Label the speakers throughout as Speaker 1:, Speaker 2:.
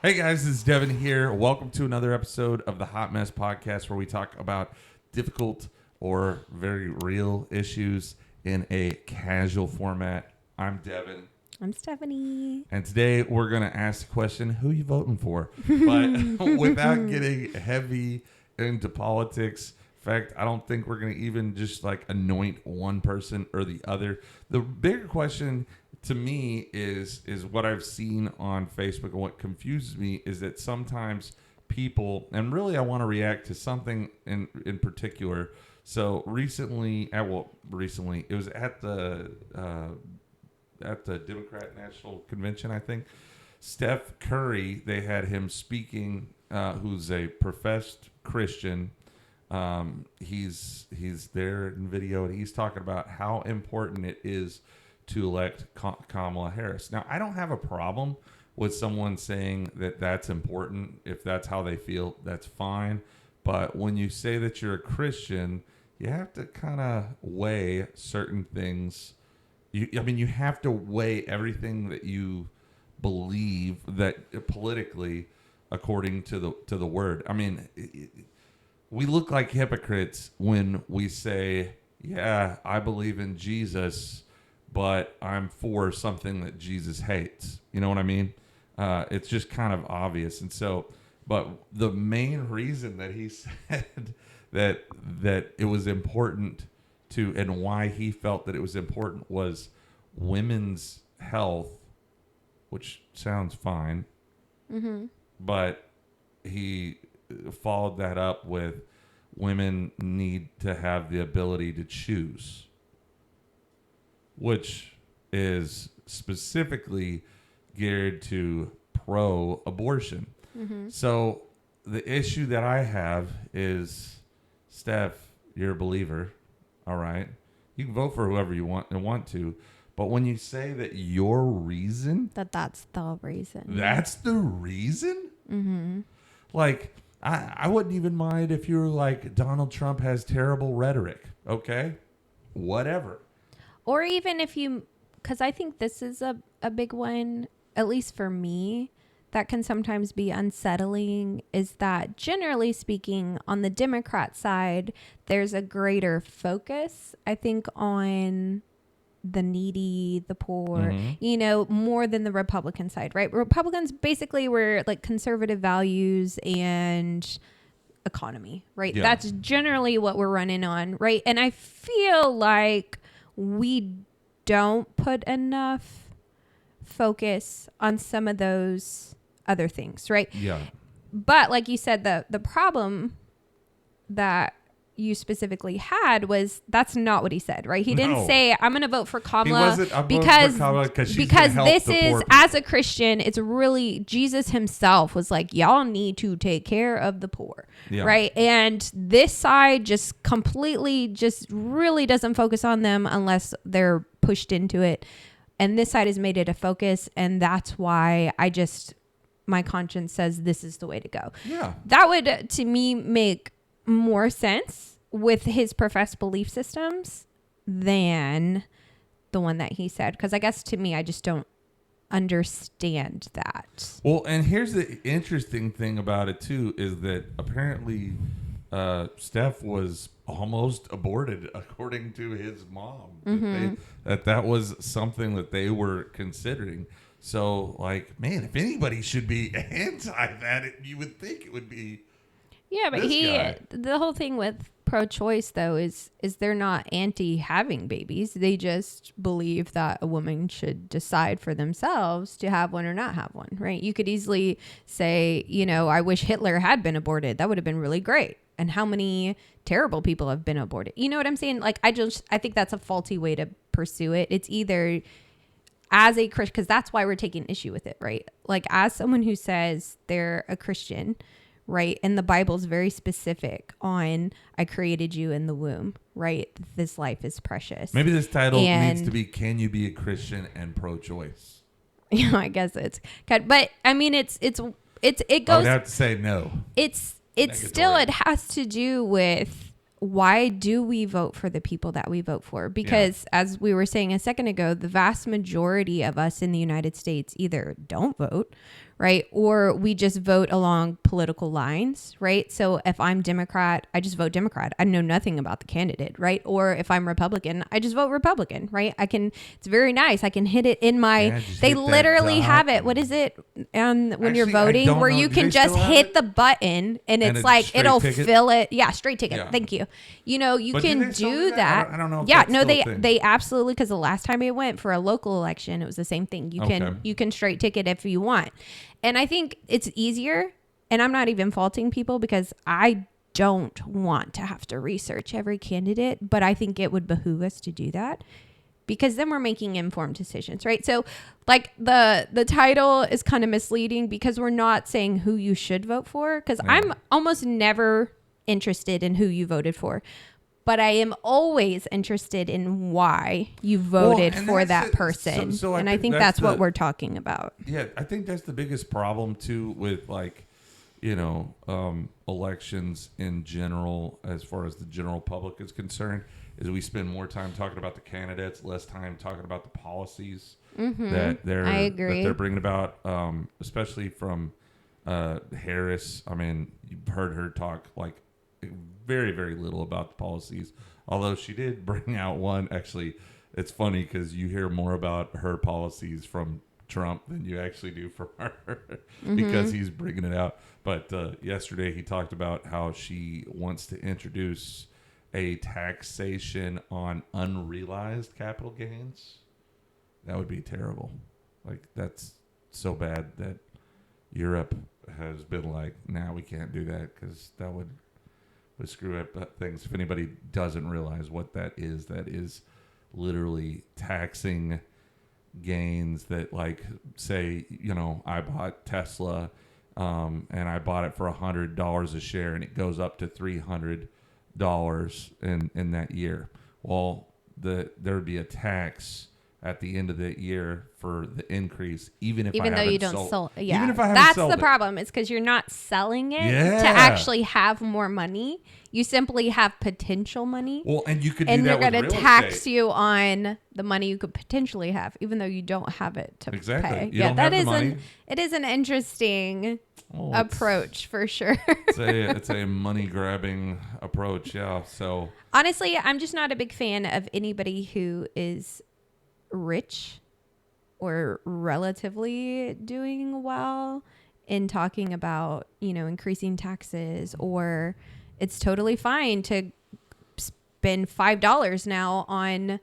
Speaker 1: Hey guys, this is Devin here. Welcome to another episode of the Hot Mess Podcast, where we talk about difficult or very real issues in a casual format. I'm Devin.
Speaker 2: I'm Stephanie.
Speaker 1: And today we're going to ask the question, who you voting for? But without getting heavy into politics. In fact, I don't think we're going to even just like anoint one person or the other. The bigger question to me is what I've seen on Facebook, and what confuses me is that sometimes people, and really I want to react to something in particular. So recently, it was at the Democrat National Convention, I think. Steph Curry, they had him speaking, who's a professed Christian. He's there in video, and he's talking about how important it is to elect Kamala Harris. Now, I don't have a problem with someone saying that that's important. If that's how they feel, that's fine. But when you say that you're a Christian, you have to kind of weigh certain things. You have to weigh everything that you believe that politically, according to the word. I mean, we look like hypocrites when we say, yeah, I believe in Jesus, but I'm for something that Jesus hates. You know what I mean? It's just kind of obvious. And so, but the main reason that he said that it was important to, and why he felt that it was important, was women's health, which sounds fine. Mm-hmm. But he followed that up with women need to have the ability to choose, which is specifically geared to pro-abortion. Mm-hmm. So the issue that I have is, Steph, you're a believer, all right? You can vote for whoever you want to, but when you say that your reason...
Speaker 2: That's the reason.
Speaker 1: That's the reason?
Speaker 2: Mm-hmm.
Speaker 1: Like, I wouldn't even mind if you were like, Donald Trump has terrible rhetoric, okay? Whatever.
Speaker 2: Or even if you, because I think this is a big one, at least for me, that can sometimes be unsettling, is that generally speaking, on the Democrat side, there's a greater focus, I think, on the needy, the poor, more than the Republican side, right? Republicans basically were like conservative values and economy, right? Yeah. That's generally what we're running on, right? And I feel like we don't put enough focus on some of those other things, right?
Speaker 1: Yeah.
Speaker 2: But like you said, the problem that you specifically had was that's not what he said, right? He didn't say, I'm going to vote for Kamala because this is, as a Christian, it's really, Jesus himself was like, y'all need to take care of the poor, right? And this side just completely just really doesn't focus on them unless they're pushed into it. And this side has made it a focus. And that's why my conscience says this is the way to go.
Speaker 1: Yeah.
Speaker 2: That would, to me, make more sense with his professed belief systems than the one that he said. Because I guess to me, I just don't understand that.
Speaker 1: Well, and here's the interesting thing about it too, is that apparently Steph was almost aborted, according to his mom. Mm-hmm. That was something that they were considering. So, like, man, if anybody should be anti that, you would think it would be. Yeah, but
Speaker 2: the whole thing with pro-choice, though, is they're not anti-having babies. They just believe that a woman should decide for themselves to have one or not have one, right? You could easily say, I wish Hitler had been aborted. That would have been really great. And how many terrible people have been aborted? You know what I'm saying? Like, I think that's a faulty way to pursue it. It's either as a Christian, because that's why we're taking issue with it, right? Like, as someone who says they're a Christian, right? And the Bible's very specific on, I created you in the womb, right? This life is precious.
Speaker 1: Maybe this title needs to be, Can You Be a Christian and Pro-Choice?
Speaker 2: I guess it's good. But I mean, it goes.
Speaker 1: I would have to say no.
Speaker 2: It's still, it has to do with, why do we vote for the people that we vote for? Because as we were saying a second ago, the vast majority of us in the United States either don't vote, right? Or we just vote along political lines, right? So if I'm Democrat, I just vote Democrat. I know nothing about the candidate, right? Or if I'm Republican, I just vote Republican, right? It's very nice. I can hit it in my, they literally have it. What is it? When you're voting, where you can just hit the button and it's like, it'll fill it. Yeah, straight ticket. Yeah. Thank you. You know, you can do that.
Speaker 1: I don't know.
Speaker 2: Yeah, no, they absolutely, because the last time it went for a local election, it was the same thing. You can straight ticket if you want. And I think it's easier, and I'm not even faulting people because I don't want to have to research every candidate, but I think it would behoove us to do that because then we're making informed decisions, right? So like the title is kind of misleading because we're not saying who you should vote for, because I'm almost never interested in who you voted for. But I am always interested in why you voted for that person. And I think that's what we're talking about.
Speaker 1: Yeah, I think that's the biggest problem, too, with, like, you know, elections in general, as far as the general public is concerned, is we spend more time talking about the candidates, less time talking about the policies that they're bringing about, especially from Harris. I mean, you've heard her talk, like, very, very little about the policies, although she did bring out one. Actually, it's funny because you hear more about her policies from Trump than you actually do from her because he's bringing it out. But yesterday he talked about how she wants to introduce a taxation on unrealized capital gains. That would be terrible. Like, that's so bad that Europe has been like, nah, we can't do that because that would screw up things. If anybody doesn't realize what that is literally taxing gains that, like, say, you know, I bought Tesla and I bought it for $100 a share and it goes up to $300 in that year. Well, there would be a tax at the end of the year for the increase, even if
Speaker 2: even
Speaker 1: I
Speaker 2: though
Speaker 1: haven't
Speaker 2: you don't
Speaker 1: sold,
Speaker 2: sell, yeah,
Speaker 1: even if I haven't
Speaker 2: that's
Speaker 1: sold
Speaker 2: the
Speaker 1: it.
Speaker 2: problem. It's because you're not selling it to actually have more money. You simply have potential money.
Speaker 1: Well, and you could do
Speaker 2: and
Speaker 1: that
Speaker 2: they're
Speaker 1: going to
Speaker 2: tax you on the money you could potentially have, even though you don't have it to pay.
Speaker 1: You don't have the money.
Speaker 2: It is an interesting approach for sure.
Speaker 1: It's a money grabbing approach. Yeah. So
Speaker 2: honestly, I'm just not a big fan of anybody who is rich or relatively doing well in talking about, you know, increasing taxes, or it's totally fine to spend $5 now on,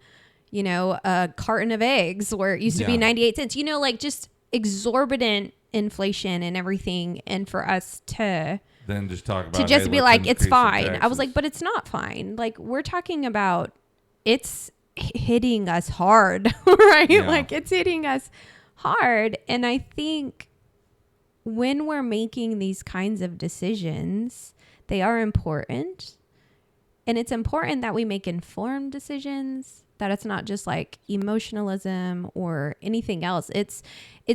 Speaker 2: you know, a carton of eggs where it used to be 98 cents, you know, like just exorbitant inflation and everything. And for us to
Speaker 1: then just talk about
Speaker 2: to just be like, it's fine.
Speaker 1: Taxes.
Speaker 2: I was like, but it's not fine. Like, we're talking about it's hitting us hard, right? Yeah. Like, it's hitting us hard. And I think when we're making these kinds of decisions, they are important. And it's important that we make informed decisions, that it's not just like emotionalism or anything else. It's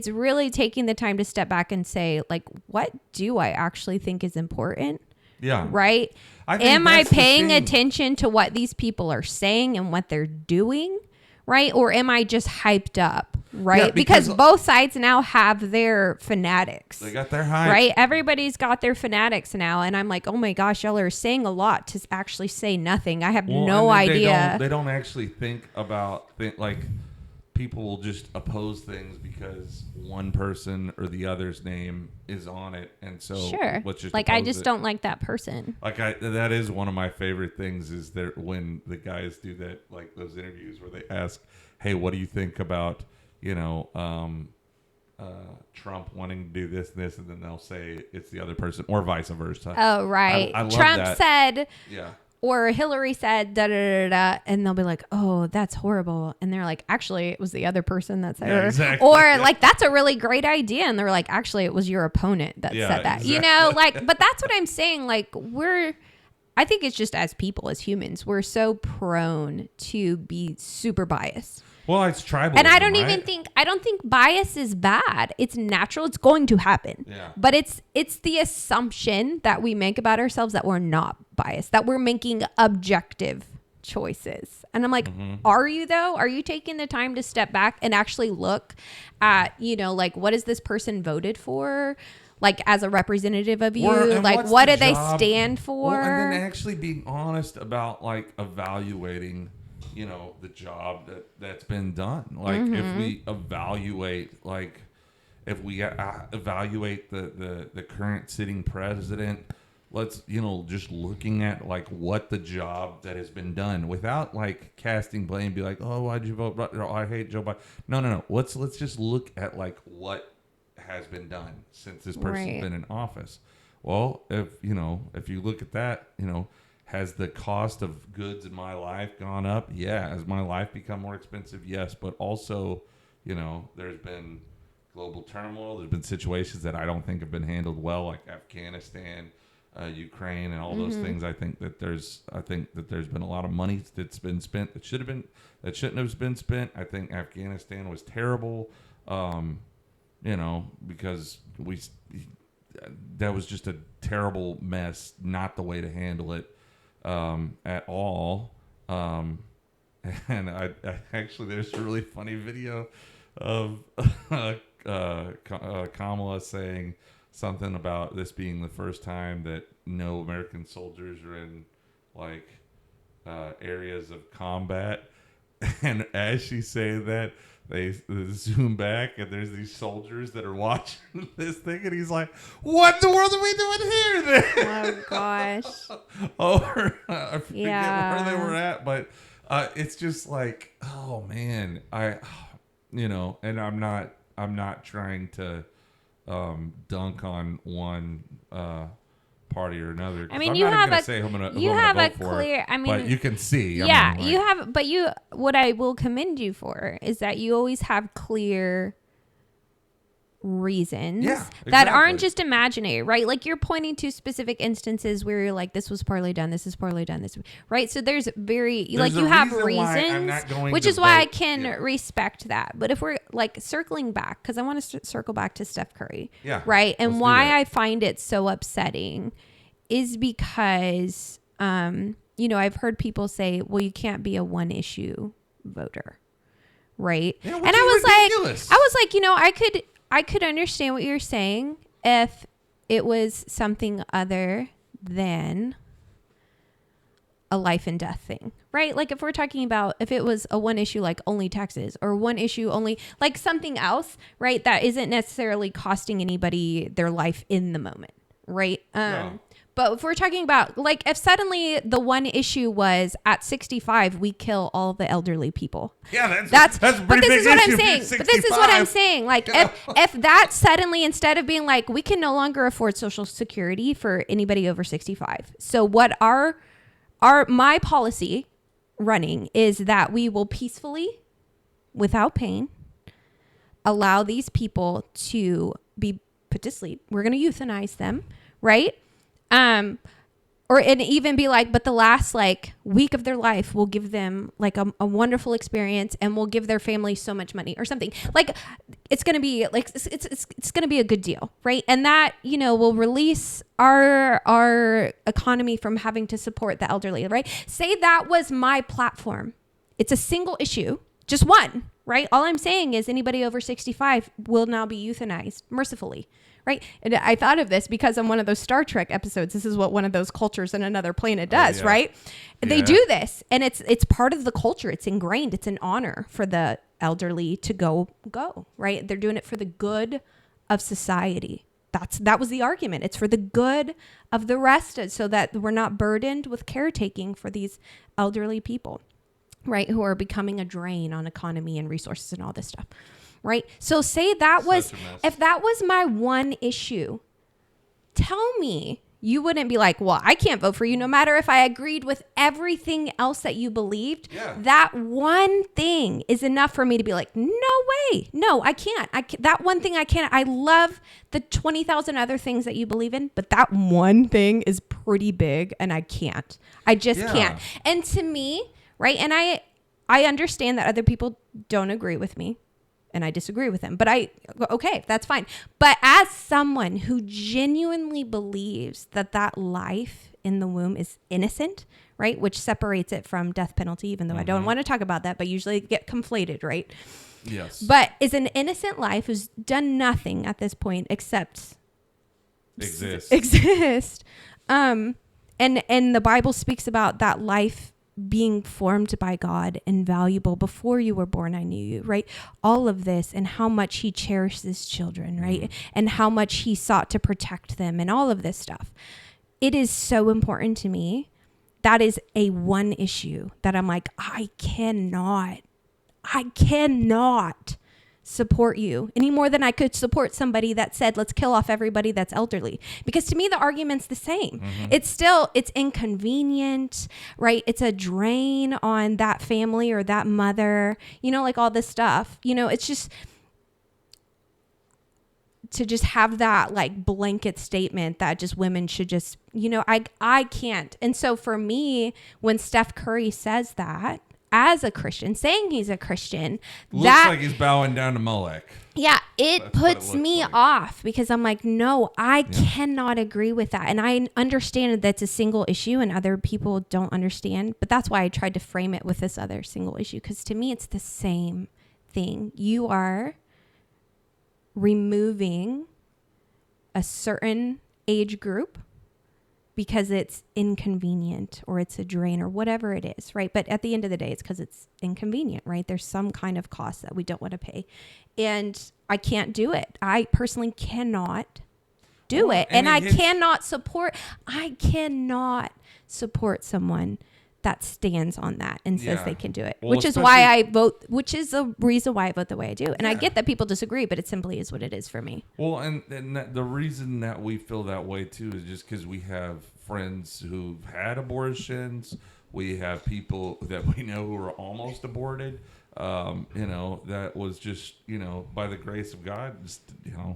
Speaker 2: really taking the time to step back and say, like, what do I actually think is important?
Speaker 1: Yeah.
Speaker 2: Right? Am I paying attention to what these people are saying and what they're doing? Right? Or am I just hyped up? Right? Yeah, because both sides now have their fanatics.
Speaker 1: They got their hype.
Speaker 2: Right? Everybody's got their fanatics now. And I'm like, oh my gosh, y'all are saying a lot to actually say nothing. I have no idea.
Speaker 1: They don't actually think about, like, people will just oppose things because one person or the other's name is on it. And so
Speaker 2: sure.
Speaker 1: Let's just
Speaker 2: like, I just don't like that person.
Speaker 1: Like, that is one of my favorite things is that when the guys do that, like those interviews where they ask, hey, what do you think about, you know, Trump wanting to do this and this, and then they'll say it's the other person, or vice versa.
Speaker 2: Oh, right.
Speaker 1: I love
Speaker 2: Trump
Speaker 1: that.
Speaker 2: said,
Speaker 1: yeah,
Speaker 2: or Hillary said, da da da da, and they'll be like, oh, that's horrible. And they're like, actually, it was the other person that said it.
Speaker 1: Exactly.
Speaker 2: Or like, that's a really great idea. And they're like, actually, it was your opponent that said that.
Speaker 1: Exactly.
Speaker 2: You know, like, but that's what I'm saying. Like, I think it's just as people, as humans, we're so prone to be super biased.
Speaker 1: Well, it's tribal.
Speaker 2: And I don't think bias is bad. It's natural. It's going to happen.
Speaker 1: Yeah.
Speaker 2: But it's the assumption that we make about ourselves that we're not biased, that we're making objective choices. And I'm like, are you though? Are you taking the time to step back and actually look at, like, what is this person voted for? Like, as a representative of you, like, what do they stand for?
Speaker 1: Well, and then actually being honest about, like, evaluating, the job that's been done. Like, if we evaluate, like, if we evaluate the current sitting president, let's, just looking at, like, what the job that has been done without, like, casting blame, be like, oh, why'd you vote? Oh, I hate Joe Biden. No. Let's just look at, like, what has been done since this person's been in office. Well, if you look at that, has the cost of goods in my life gone up? Yeah. Has my life become more expensive? Yes. But also, there's been global turmoil. There's been situations that I don't think have been handled well, like Afghanistan, Ukraine, and all those things. I think that there's been a lot of money that's been spent that shouldn't have been spent. I think Afghanistan was terrible. Because that was just a terrible mess, not the way to handle it at all. And I actually, there's a really funny video of Kamala saying something about this being the first time that no American soldiers are in, like, areas of combat. And as she's saying that, they zoom back and there's these soldiers that are watching this thing, and he's like, what in the world are we doing here then?
Speaker 2: Oh gosh.
Speaker 1: I forget where they were at, but it's just like, oh man, and I'm not trying to dunk on one party or another.
Speaker 2: I mean,
Speaker 1: I'm
Speaker 2: you
Speaker 1: not
Speaker 2: have
Speaker 1: gonna say who I'm gonna vote for,
Speaker 2: clear. I mean,
Speaker 1: but you can see.
Speaker 2: Yeah, you have. But what I will commend you for is that you always have clear reasons that aren't just imaginary, right? Like, you're pointing to specific instances where you're like, this was poorly done, this is poorly done, this, right? So there's you have reasons, which is why I can respect that. But if we're, like, circling back, because I want to circle back to Steph Curry, right? And why I find it so upsetting is because, I've heard people say, well, you can't be a one issue voter, right?
Speaker 1: Yeah,
Speaker 2: and I was like, I could understand what you're saying if it was something other than a life and death thing, right? Like, if we're talking about, if it was a one issue, like only taxes, or one issue only, like something else, right? That isn't necessarily costing anybody their life in the moment, right? But if we're talking about, like, if suddenly the one issue was at 65, we kill all the elderly people.
Speaker 1: Yeah, that's a pretty big issue.
Speaker 2: But this is what I'm saying. Like, if that suddenly, instead of being like, we can no longer afford Social Security for anybody over 65. So what my policy running is that we will peacefully, without pain, allow these people to be put to sleep. We're going to euthanize them, right? And even be like, but the last, like, week of their life, we'll give them, like, a wonderful experience, and we'll give their family so much money or something. Like, it's going to be like, it's going to be a good deal. Right. And that, will release our economy from having to support the elderly. Right. Say that was my platform. It's a single issue, just one, right? All I'm saying is anybody over 65 will now be euthanized mercifully. Right. And I thought of this because on one of those Star Trek episodes, this is what one of those cultures in another planet does. Right. They do this, and it's part of the culture. It's ingrained. It's an honor for the elderly to go. Right. They're doing it for the good of society. That was the argument. It's for the good of the rest, so that we're not burdened with caretaking for these elderly people. Right. Who are becoming a drain on economy and resources and all this stuff. Right. So say that was, if that was my one issue, tell me you wouldn't be like, well, I can't vote for you no matter if I agreed with everything else that you believed. Yeah. That one thing is enough for me to be like, no way. No, I can't. That one thing I can't. I love the 20,000 other things that you believe in, but that one thing is pretty big and I can't. I just can't. And to me, right, and I understand that other people don't agree with me. And I disagree with him, but okay, that's fine. But as someone who genuinely believes that life in the womb is innocent, right? Which separates it from death penalty, even though I don't want to talk about that, but usually get conflated, right?
Speaker 1: Yes.
Speaker 2: But is an innocent life who's done nothing at this point except exist. And the Bible speaks about that life being formed by God and valuable. Before you were born, I knew you, right? All of this and how much he cherishes children, right? And how much he sought to protect them and all of this stuff. It is so important to me. That is a one issue that I'm like, I cannot support you any more than I could support somebody that said, let's kill off everybody that's elderly. Because to me, the argument's the same. It's inconvenient, right? It's a drain on that family or that mother, like all this stuff, it's just to just have that like blanket statement that just women should just, I can't. And so for me, when Steph Curry says that, as a Christian, saying he's a Christian,
Speaker 1: looks like he's bowing down to Molech.
Speaker 2: Yeah, it puts me off because I'm like, no, I cannot agree with that. And I understand that that's a single issue and other people don't understand. But that's why I tried to frame it with this other single issue, because to me, it's the same thing. You are removing a certain age group because it's inconvenient or it's a drain or whatever it is, right? But at the end of the day, it's because it's inconvenient, right? There's some kind of cost that we don't want to pay. And I can't do it. I personally cannot do it. And I cannot support someone that stands on that and says they can do it, which is why I vote, which is the reason why I vote the way I do. And I get that people disagree, but it simply is what it is for me.
Speaker 1: Well, and the reason that we feel that way too is just because we have friends who've had abortions. We have people that we know who are almost aborted. That was just, by the grace of God, just,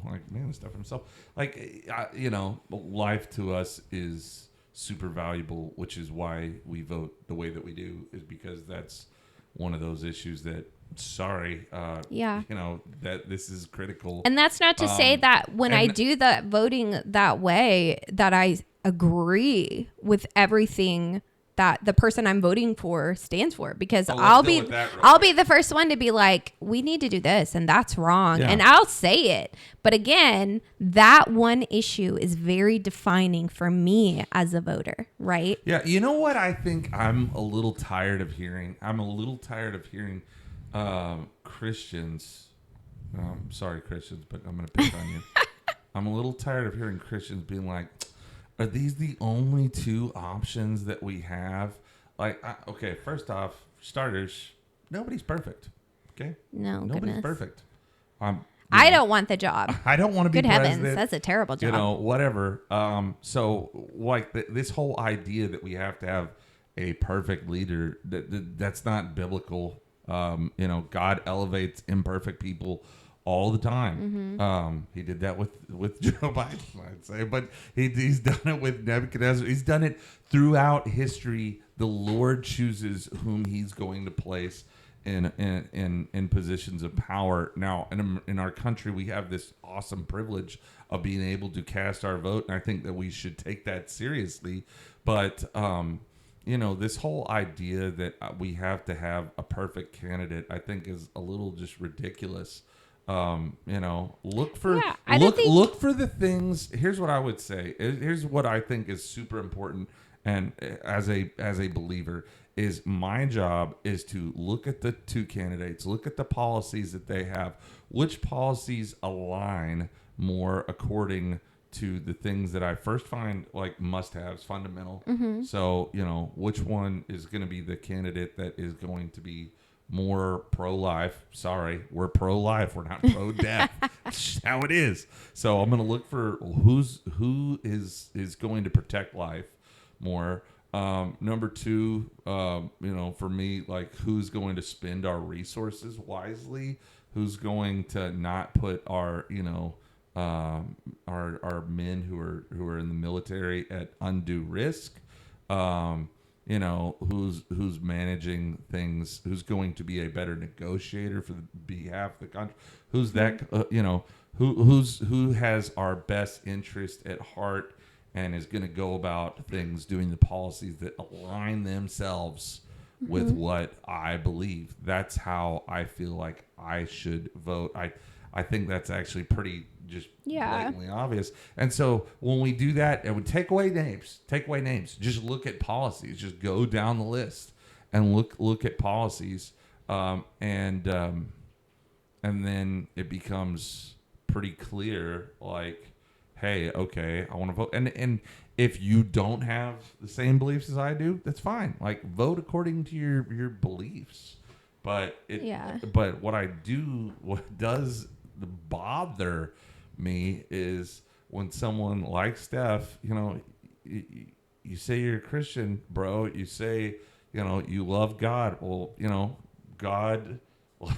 Speaker 1: like, man, stuff himself. Like, life to us is super valuable, which is why we vote the way that we do, is because that's one of those issues that, that this is critical.
Speaker 2: And that's not to say that when I do that voting that way, that I agree with everything that the person I'm voting for stands for, because I'll be the first one to be like, we need to do this and that's wrong. And I'll say it. But again, that one issue is very defining for me as a voter, right?
Speaker 1: Yeah. You know what I think I'm a little tired of hearing? I'm a little tired of hearing Christians. Sorry, Christians, but I'm going to pick on you. I'm a little tired of hearing Christians being like, are these the only two options that we have? Like, okay, first off, starters, nobody's perfect. Okay?
Speaker 2: Nobody's
Speaker 1: perfect.
Speaker 2: I don't want the job.
Speaker 1: I don't want to be president.
Speaker 2: Heavens, that's a terrible job.
Speaker 1: Whatever. So, like, this whole idea that we have to have a perfect leader, that's not biblical. God elevates imperfect people all the time. He did that with Joe Biden, I'd say, but he's done it with Nebuchadnezzar. He's done it throughout history. The Lord chooses whom he's going to place in positions of power. Now, in our country, we have this awesome privilege of being able to cast our vote, and I think that we should take that seriously. But this whole idea that we have to have a perfect candidate, I think, is a little just ridiculous. Look for the things. Here's what I would say. Here's what I think is super important. And as a believer, is my job is to look at the two candidates, look at the policies that they have, which policies align more according to the things that I first find like must-haves, fundamental. So, which one is going to be the candidate that is going to be more pro-life. Sorry, we're pro-life. We're not pro-death. That's how it is. So I'm going to look for who is going to protect life more. Number two, for me, like, who's going to spend our resources wisely? Who's going to not put our men who are in the military at undue risk? Who's managing things, who's going to be a better negotiator for the behalf of the country, who's that, who has our best interest at heart, and is going to go about things doing the policies that align themselves with what I believe. That's how I feel like I should vote. I think that's actually pretty just blatantly obvious. And so when we do that, it would take away names. Just look at policies. Just go down the list and look at policies, and then it becomes pretty clear. Like, hey, okay, I want to vote. And if you don't have the same beliefs as I do, that's fine. Like, vote according to your beliefs. But but what does bother me is when someone like Steph, you say you're a Christian, bro. You say, you love God. Well, God,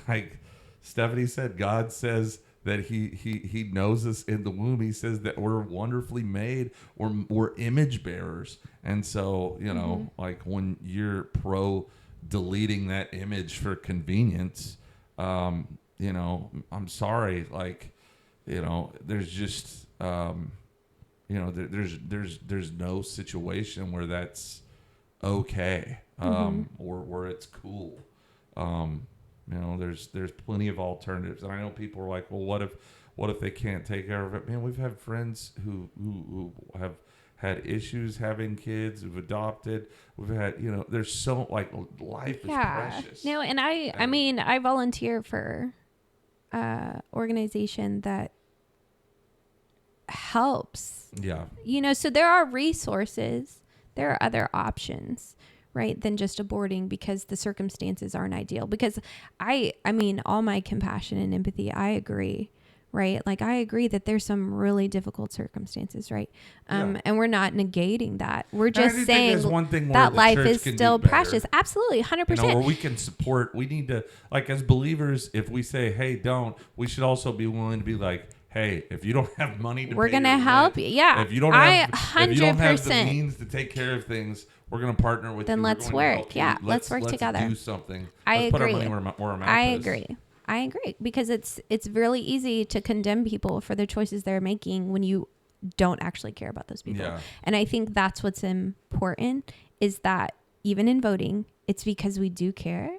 Speaker 1: like Stephanie said, God says that he knows us in the womb. He says that we're wonderfully made. We're image bearers. And so, like when you're pro deleting that image for convenience, I'm sorry. Like, there's just, there's no situation where that's okay, or where it's cool. There's plenty of alternatives, and I know people are like, well, what if they can't take care of it? Man, we've had friends who have had issues having kids, who've adopted. We've had, there's so, like, life is precious.
Speaker 2: No, and I mean, I volunteer for organization that helps.
Speaker 1: Yeah.
Speaker 2: So there are resources, there are other options, right, than just aborting because the circumstances aren't ideal. Because I mean, all my compassion and empathy, I agree, right? Like, I agree that there's some really difficult circumstances, right? And we're not negating that. We're just saying
Speaker 1: one thing
Speaker 2: that life is still precious. Absolutely, 100%.
Speaker 1: Where we can support, we need to, like, as believers, if we say, hey, don't, we should also be willing to be like, hey, if you don't have money to
Speaker 2: we're going to help you. Yeah.
Speaker 1: If you don't have the means to take care of things, we're going to partner with you.
Speaker 2: Then let's work. Yeah. Let's work together.
Speaker 1: Let's do something.
Speaker 2: I agree.
Speaker 1: Put our money where our mouth is.
Speaker 2: I agree. Because it's really easy to condemn people for the choices they're making when you don't actually care about those people.
Speaker 1: Yeah.
Speaker 2: And I think that's what's important, is that even in voting, it's because we do care,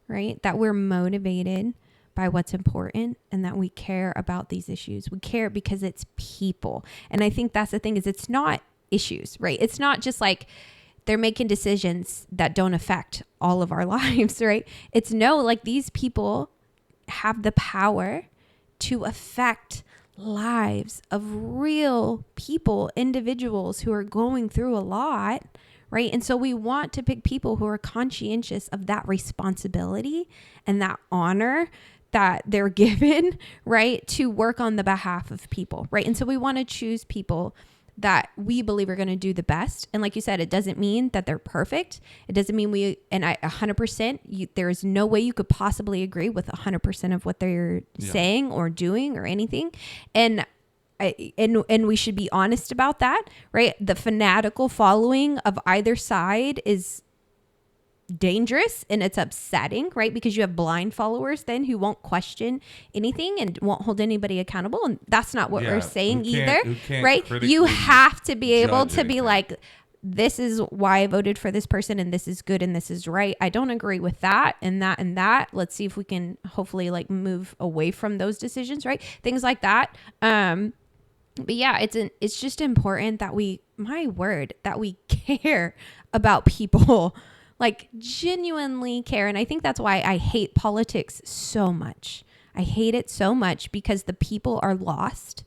Speaker 2: right? That we're motivated by what's important, and that we care about these issues. We care because it's people. And I think that's the thing, is it's not issues, right? It's not just like they're making decisions that don't affect all of our lives, right? It's like, these people have the power to affect lives of real people, individuals who are going through a lot, right? And so we want to pick people who are conscientious of that responsibility and that honor that they're given, right, to work on the behalf of people, right? And so we want to choose people that we believe are going to do the best. And like you said, it doesn't mean that they're perfect. It doesn't mean 100%, there is no way you could possibly agree with 100% of what they're saying or doing or anything. And we should be honest about that, right? The fanatical following of either side is dangerous and it's upsetting, right? Because you have blind followers then who won't question anything and won't hold anybody accountable. And that's not what we're saying either, right? You have to be able to be like, this is why I voted for this person, and this is good and this is right. I don't agree with that and that and that. Let's see if we can hopefully like move away from those decisions, right? Things like that. But yeah, it's just important that we care about people. Like, genuinely care. And I think that's why I hate politics so much. I hate it so much because the people are lost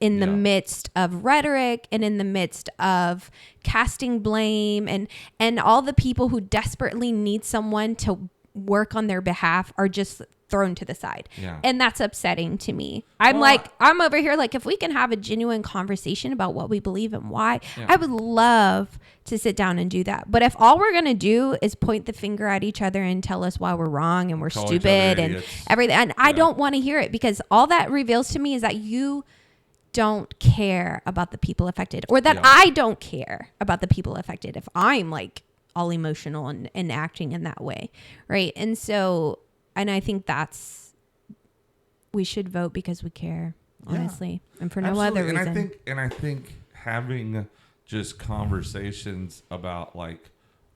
Speaker 2: in the midst of rhetoric and in the midst of casting blame, and all the people who desperately need someone to work on their behalf are just thrown to the side. Yeah. And that's upsetting to me. I'm over here like, if we can have a genuine conversation about what we believe and why, I would love to sit down and do that. But if all we're going to do is point the finger at each other and tell us why we're wrong and we're stupid and everything, and I don't want to hear it, because all that reveals to me is that you don't care about the people affected, or that I don't care about the people affected if I'm like all emotional and acting in that way, right? And so, and I think we should vote because we care, honestly, and for no other reason.
Speaker 1: And I think having just conversations about like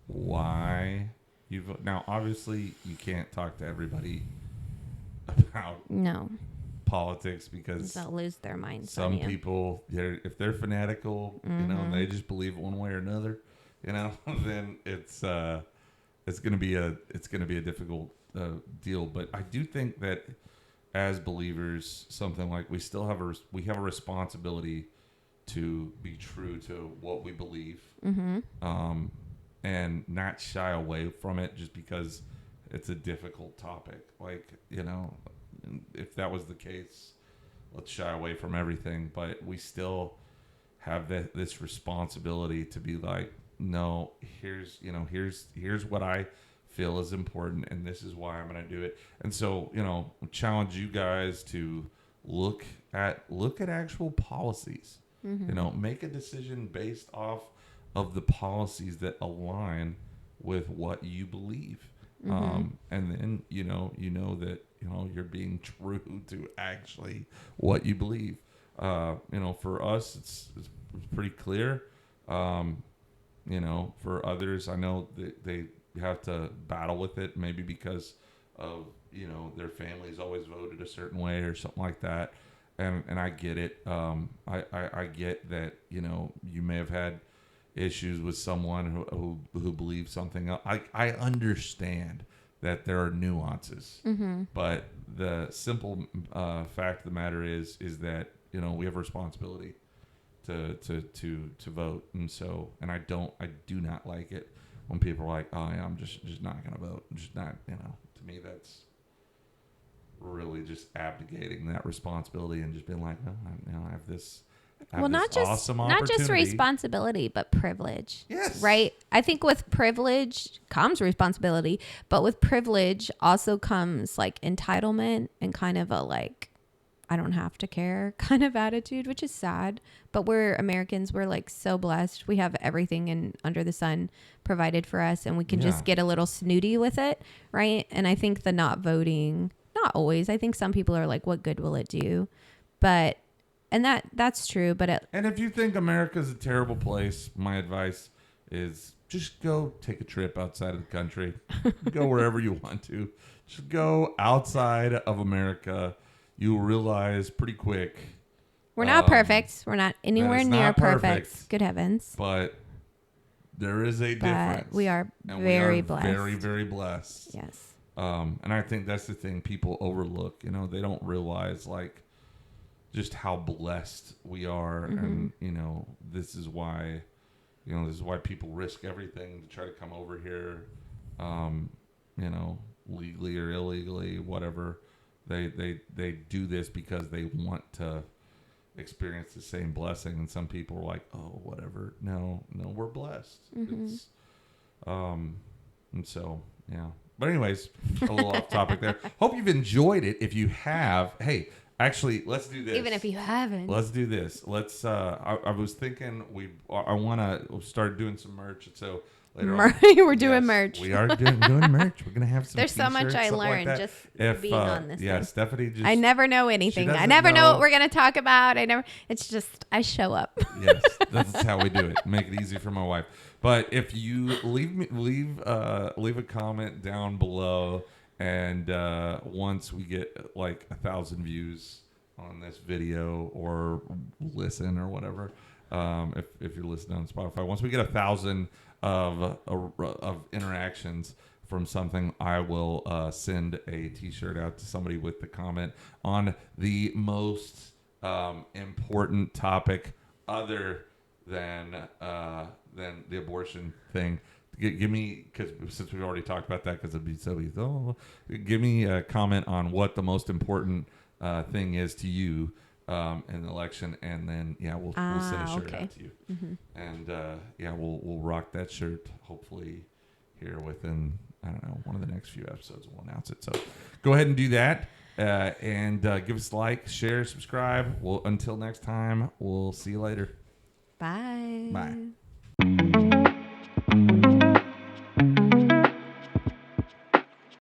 Speaker 1: why you vote. Now, obviously, you can't talk to everybody about
Speaker 2: No,
Speaker 1: politics because
Speaker 2: they'll lose their minds.
Speaker 1: some
Speaker 2: on you.
Speaker 1: people, if they're fanatical, and they just believe one way or another, then it's gonna be a difficult deal. But I do think that as believers, something like we still have a responsibility to be true to what we believe, and not shy away from it just because it's a difficult topic. Like, if that was the case, let's shy away from everything. But we still have this responsibility to be like, no, here's what I feel is important, and this is why I'm going to do it. And so, challenge you guys to look at actual policies. Make a decision based off of the policies that align with what you believe. And then that you're being true to actually what you believe. For us, it's pretty clear. For others, I know that they have to battle with it, maybe because of their families always voted a certain way or something like that. And I get it. I get that you may have had issues with someone who believes something else. I understand that there are nuances, but the simple fact of the matter is that we have a responsibility to vote, and I do not like it when people are like, oh yeah, I'm just not gonna vote. I'm just not, to me that's really just abdicating that responsibility and just being like, oh, I have this.
Speaker 2: Not just responsibility, but privilege.
Speaker 1: Yes.
Speaker 2: Right? I think with privilege comes responsibility, but with privilege also comes like entitlement and kind of a like, I don't have to care kind of attitude, which is sad. But we're Americans. We're like so blessed. We have everything under the sun provided for us, and we can just get a little snooty with it. Right? And I think the not voting, not always. I think some people are like, what good will it do? And that's true, and
Speaker 1: if you think America's a terrible place, my advice is just go take a trip outside of the country. Go wherever you want to. Just go outside of America. You'll realize pretty quick.
Speaker 2: We're not perfect. We're not anywhere near perfect. Good heavens.
Speaker 1: But there is a difference.
Speaker 2: We are very blessed.
Speaker 1: Very, very blessed.
Speaker 2: Yes.
Speaker 1: And I think that's the thing people overlook. They don't realize like just how blessed we are, and this is why people risk everything to try to come over here, legally or illegally, whatever. They do this because they want to experience the same blessing, and some people are like, oh, whatever. No, we're blessed. It's, and so yeah. But anyways, a little off topic there. Hope you've enjoyed it. If you have, hey. Actually, let's do this.
Speaker 2: Even if you haven't.
Speaker 1: Let's do this. Let's. I was thinking I want to start doing some merch. So later on,
Speaker 2: we're doing merch.
Speaker 1: We are doing merch. We're gonna have some.
Speaker 2: There's so much I learned
Speaker 1: like
Speaker 2: just being on this.
Speaker 1: Yeah, thing. Stephanie just.
Speaker 2: I never know anything. I never know what we're gonna talk about. It's just I show up.
Speaker 1: Yes, that's how we do it. Make it easy for my wife. But if you leave a comment down below. And once we get like 1,000 views on this video or listen or whatever, if you're listening on Spotify, once we get 1,000 of interactions from something, I will send a T-shirt out to somebody with the comment on the most important topic other than the abortion thing. Give me, because since we've already talked about that, because it'd be so easy. Oh, give me a comment on what the most important thing is to you in the election, and then we'll send a shirt out to you, and we'll rock that shirt. Hopefully, here within one of the next few episodes, we'll announce it. So go ahead and do that, and give us a like, share, subscribe. Until next time, we'll see you later.
Speaker 2: Bye.
Speaker 1: Bye.